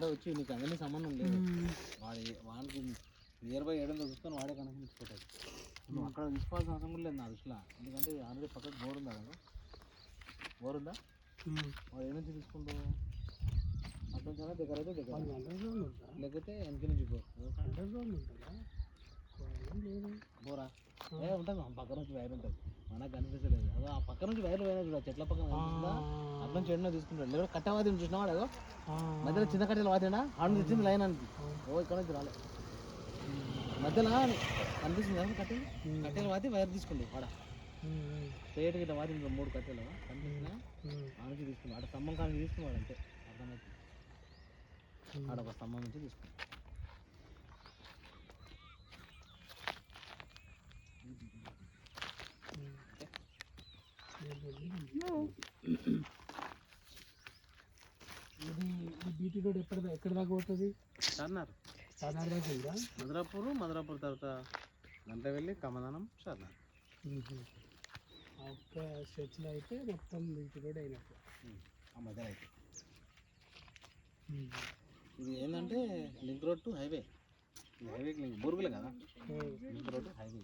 వాడే వచ్చి నీకు అవన్నీ సంబంధం లేదు. వాడికి నియర్ బై 700 చూసుకొని వాడే కనెక్షన్ ఇచ్చిపోతాడు. నువ్వు అక్కడ తీసుకోవాల్సిన అవసరం కూడా లేదు నా దృష్టిలో. ఎందుకంటే ఆల్రెడీ పక్కకు బోర్ ఉందా కదా, బోర్ ఉందా, వాడు ఏ నుంచి తీసుకుంటావు? అటు నుంచి అయినా దగ్గర అయితే దగ్గర, లేకపోతే వెనక నుంచి బోరా ఉంటుంది. పక్క నుంచి వైర్ ఉంటుంది, మనకు కనిపించలేదు. అదో ఆ పక్క నుంచి వైర్లు పోయినా చూడ, చెట్ల పక్కన కనిపిస్తుందా, అట్లా నుంచి ఎన్నో తీసుకుంటాడు. లేదా కట్టవాది చూసినావాడు అదో మధ్యలో చిన్న కట్టెలు వాదినా ఆడ తెచ్చింది లైన్ అని. ఓ ఇక్కడ నుంచి రాలే, మధ్యలో కనిపిస్తుంది కదా కట్టెలు, కట్టెలు వాది వైర్ తీసుకుంటాడు వాడ స్ట్రేట్ గిట్ట వాది 3 కట్టెలు కనిపిస్తున్నా ఆ నుంచి తీసుకున్నాడు. అక్కడ స్తంభం కానీ తీసుకున్నాడు అంతే, అర్థమైతే ఆడ ఒక స్తంభం నుంచి తీసుకున్నాడు. ఇది బీటీ రోడ్ ఎక్కడ దాకా పోతుంది? చార్మినార్ దాకా ఉందా? మధురాపూర్ తర్వాత గంట వెళ్ళి కమదానం చార్మినార్. ఒక్క స్ట్రెచ్లో అయితే మొత్తం బీటీ రోడ్ అయినట్టు ఆ మధ్యలో అయితే. ఇది ఏంటంటే లింక్ రోడ్ టు హైవే, హైవేకి లింక్ బోర్గులే కదా, లింక్ రోడ్ టు హైవే.